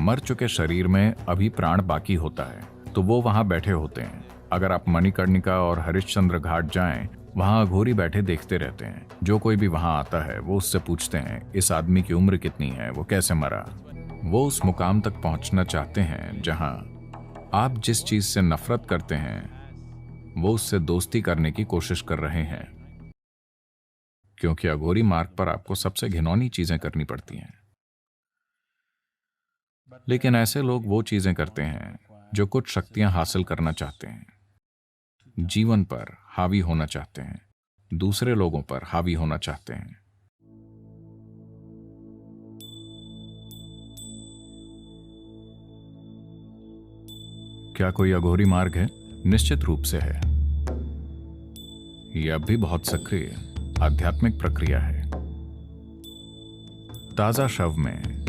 मर चुके शरीर में अभी प्राण बाकी होता है तो वो वहां बैठे होते हैं। अगर आप मणिकर्णिका और हरिश्चंद्र घाट जाएं, वहां अघोरी बैठे देखते रहते हैं। जो कोई भी वहां आता है वो उससे पूछते हैं इस आदमी की उम्र कितनी है, वो कैसे मरा। वो उस मुकाम तक पहुंचना चाहते हैं जहां आप जिस चीज से नफरत करते हैं वो उससे दोस्ती करने की कोशिश कर रहे हैं, क्योंकि अघोरी मार्ग पर आपको सबसे घिनौनी चीजें करनी पड़ती हैं। लेकिन ऐसे लोग वो चीजें करते हैं जो कुछ शक्तियां हासिल करना चाहते हैं, जीवन पर हावी होना चाहते हैं, दूसरे लोगों पर हावी होना चाहते हैं। क्या कोई अघोरी मार्ग है? निश्चित रूप से है। यह अब भी बहुत सक्रिय आध्यात्मिक प्रक्रिया है। ताजा शव में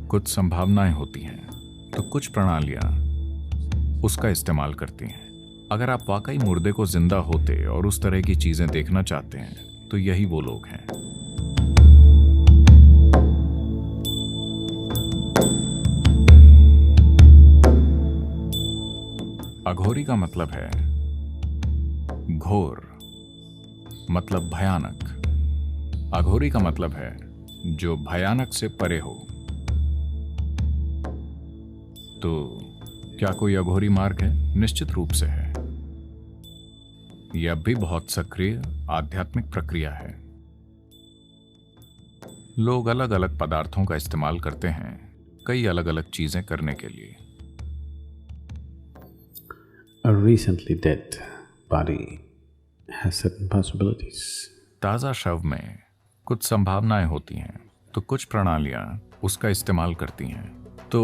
कुछ संभावनाएं होती हैं तो कुछ प्रणालियां उसका इस्तेमाल करती हैं। अगर आप वाकई मुर्दे को जिंदा होते और उस तरह की चीजें देखना चाहते हैं तो यही वो लोग हैं। अघोरी का मतलब है घोर, मतलब भयानक। अघोरी का मतलब है जो भयानक से परे हो। तो क्या कोई अघोरी मार्ग है? निश्चित रूप से है। यह अब भी बहुत सक्रिय आध्यात्मिक प्रक्रिया है। लोग अलग अलग पदार्थों का इस्तेमाल करते हैं कई अलग अलग चीजें करने के लिए। A recently dead body has certain possibilities. ताजा शव में कुछ संभावनाएं होती हैं तो कुछ प्रणालियां उसका इस्तेमाल करती हैं। तो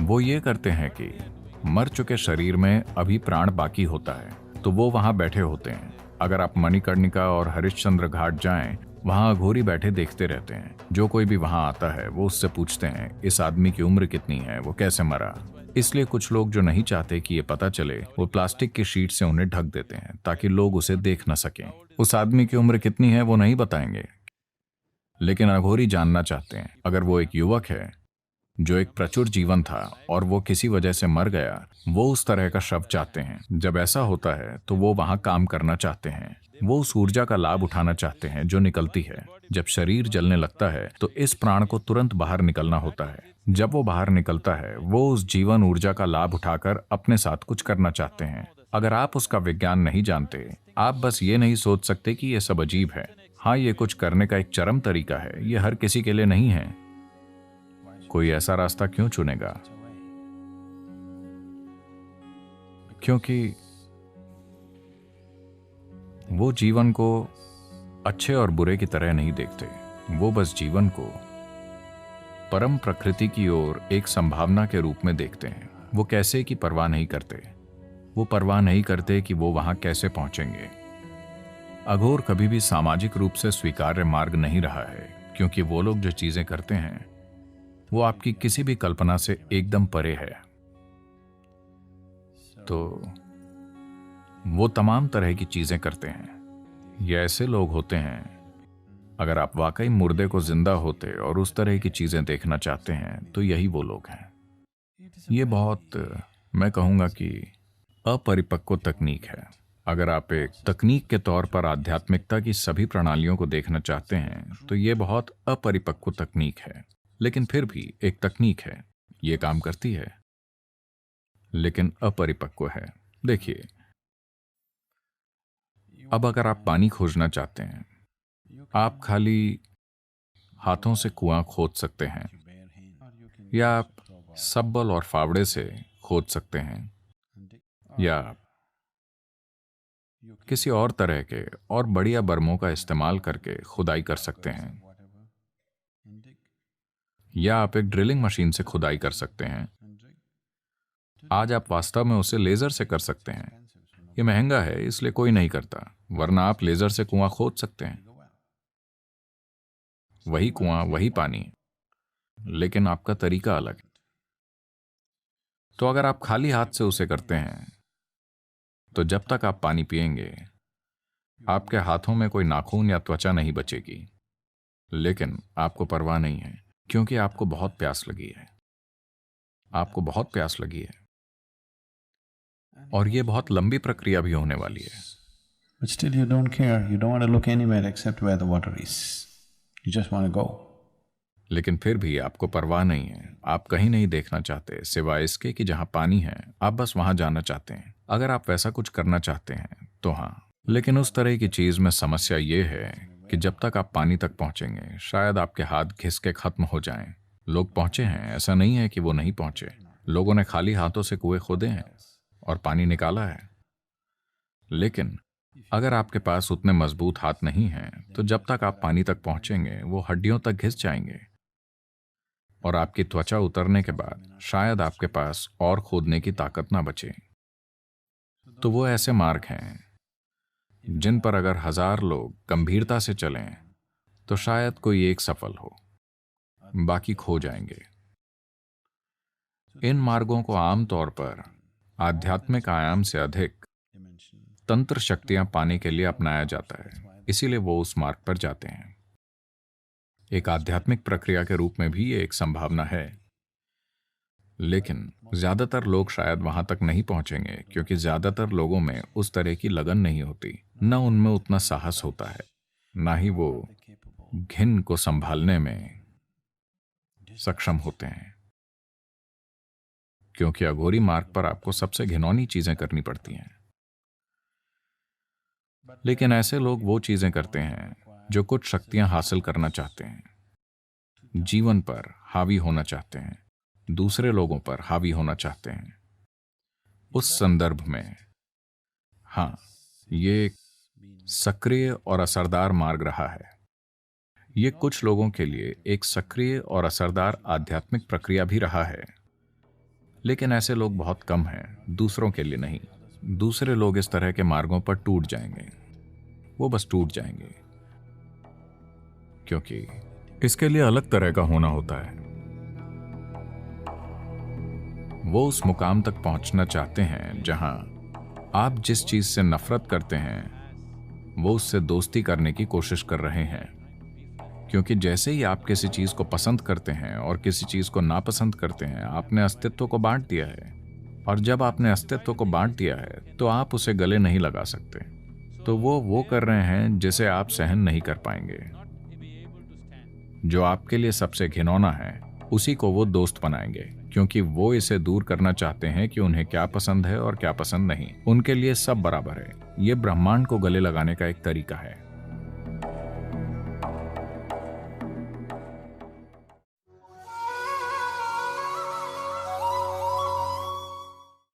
वो ये करते हैं कि मर चुके शरीर में अभी प्राण बाकी होता है तो वो वहां बैठे होते हैं। अगर आप मणिकर्णिका और हरिश्चंद्र घाट जाएं, वहां अघोरी बैठे देखते रहते हैं। जो कोई भी वहां आता है वो उससे पूछते हैं इस आदमी की उम्र कितनी है, वो कैसे मरा। इसलिए कुछ लोग जो नहीं चाहते कि ये पता चले, वो प्लास्टिक की शीट से उन्हें ढक देते हैं ताकि लोग उसे देख न सकें। उस आदमी की उम्र कितनी है वो नहीं बताएंगे, लेकिन अघोरी जानना चाहते हैं। अगर वो एक युवक है जो एक प्रचुर जीवन था और वो किसी वजह से मर गया, वो उस तरह का शव चाहते हैं। जब ऐसा होता है तो वो वहां काम करना चाहते हैं। वो उस ऊर्जा का लाभ उठाना चाहते हैं जो निकलती है जब शरीर जलने लगता है। तो इस प्राण को तुरंत बाहर निकलना होता है। जब वो बाहर निकलता है वो उस जीवन ऊर्जा का लाभ उठाकर अपने साथ कुछ करना चाहते हैं। अगर आप उसका विज्ञान नहीं जानते, आप बस ये नहीं सोच सकते कि ये सब अजीब है। हाँ, ये कुछ करने का एक चरम तरीका है। ये हर किसी के लिए नहीं है। कोई ऐसा रास्ता क्यों चुनेगा? क्योंकि वो जीवन को अच्छे और बुरे की तरह नहीं देखते। वो बस जीवन को परम प्रकृति की ओर एक संभावना के रूप में देखते हैं। वो कैसे की परवाह नहीं करते। वो परवाह नहीं करते कि वो वहां कैसे पहुंचेंगे। अघोर कभी भी सामाजिक रूप से स्वीकार्य मार्ग नहीं रहा है, क्योंकि वो लोग जो चीजें करते हैं वो आपकी किसी भी कल्पना से एकदम परे है। तो वो तमाम तरह की चीजें करते हैं। ये ऐसे लोग होते हैं, अगर आप वाकई मुर्दे को जिंदा होते और उस तरह की चीजें देखना चाहते हैं तो यही वो लोग हैं। ये बहुत, मैं कहूंगा कि अपरिपक्व तकनीक है। अगर आप एक तकनीक के तौर पर आध्यात्मिकता की सभी प्रणालियों को देखना चाहते हैं तो ये बहुत अपरिपक्व तकनीक है, लेकिन फिर भी एक तकनीक है। ये काम करती है, लेकिन अपरिपक्व है। देखिए, अब अगर आप पानी खोजना चाहते हैं, आप खाली हाथों से कुआं खोद सकते हैं, या आप सब्बल और फावड़े से खोद सकते हैं, या किसी और तरह के और बढ़िया बर्मों का इस्तेमाल करके खुदाई कर सकते हैं, या आप एक ड्रिलिंग मशीन से खुदाई कर सकते हैं। आज आप वास्तव में उसे लेजर से कर सकते हैं। ये महंगा है इसलिए कोई नहीं करता, वरना आप लेजर से कुआं खोद सकते हैं। वही कुआं, वही पानी, लेकिन आपका तरीका अलग है। तो अगर आप खाली हाथ से उसे करते हैं तो जब तक आप पानी पिएंगे आपके हाथों में कोई नाखून या त्वचा नहीं बचेगी। लेकिन आपको परवाह नहीं है, क्योंकि आपको बहुत प्यास लगी है, आपको बहुत प्यास लगी है, और ये बहुत लंबी प्रक्रिया भी होने वाली है। But still you don't care, you don't want to look anywhere except where the water is. You just want to go. लेकिन फिर भी आपको परवाह नहीं है, आप कहीं नहीं देखना चाहते सिवाय इसके कि जहां पानी है, आप बस वहां जाना चाहते हैं। अगर आप वैसा कुछ करना चाहते हैं तो हाँ, लेकिन उस तरह की चीज में समस्या ये है कि जब तक आप पानी तक पहुंचेंगे शायद आपके हाथ घिस के खत्म हो जाएं। लोग पहुंचे हैं, ऐसा नहीं है कि वो नहीं पहुंचे। लोगों ने खाली हाथों से कुएं खोदे हैं और पानी निकाला है। लेकिन अगर आपके पास उतने मजबूत हाथ नहीं हैं तो जब तक आप पानी तक पहुंचेंगे वो हड्डियों तक घिस जाएंगे, और आपकी त्वचा उतरने के बाद शायद आपके पास और खोदने की ताकत ना बचे। तो वो ऐसे मार्ग हैं जिन पर अगर 1000 लोग गंभीरता से चलें तो शायद कोई एक सफल हो, बाकी खो जाएंगे। इन मार्गों को आमतौर पर आध्यात्मिक आयाम से अधिक तंत्र शक्तियां पाने के लिए अपनाया जाता है, इसीलिए वो उस मार्ग पर जाते हैं। एक आध्यात्मिक प्रक्रिया के रूप में भी ये एक संभावना है, लेकिन ज्यादातर लोग शायद वहां तक नहीं पहुंचेंगे क्योंकि ज्यादातर लोगों में उस तरह की लगन नहीं होती, न उनमें उतना साहस होता है, ना ही वो घिन को संभालने में सक्षम होते हैं, क्योंकि अघोरी मार्ग पर आपको सबसे घिनौनी चीजें करनी पड़ती हैं। लेकिन ऐसे लोग वो चीजें करते हैं जो कुछ शक्तियां हासिल करना चाहते हैं, जीवन पर हावी होना चाहते हैं, दूसरे लोगों पर हावी होना चाहते हैं। उस संदर्भ में हाँ, ये एक सक्रिय और असरदार मार्ग रहा है। ये कुछ लोगों के लिए एक सक्रिय और असरदार आध्यात्मिक प्रक्रिया भी रहा है, लेकिन ऐसे लोग बहुत कम हैं, दूसरों के लिए नहीं। दूसरे लोग इस तरह के मार्गों पर टूट जाएंगे, वो बस टूट जाएंगे, क्योंकि इसके लिए अलग तरह का होना होता है। वो उस मुकाम तक पहुंचना चाहते हैं जहां आप जिस चीज से नफरत करते हैं वो उससे दोस्ती करने की कोशिश कर रहे हैं, क्योंकि जैसे ही आप किसी चीज को पसंद करते हैं और किसी चीज को नापसंद करते हैं, आपने अस्तित्व को बांट दिया है, और जब आपने अस्तित्व को बांट दिया है तो आप उसे गले नहीं लगा सकते। तो वो कर रहे हैं जिसे आप सहन नहीं कर पाएंगे। जो आपके लिए सबसे घिनौना है उसी को वो दोस्त बनाएंगे, क्योंकि वो इसे दूर करना चाहते हैं कि उन्हें क्या पसंद है और क्या पसंद नहीं। उनके लिए सब बराबर है। ये ब्रह्मांड को गले लगाने का एक तरीका है।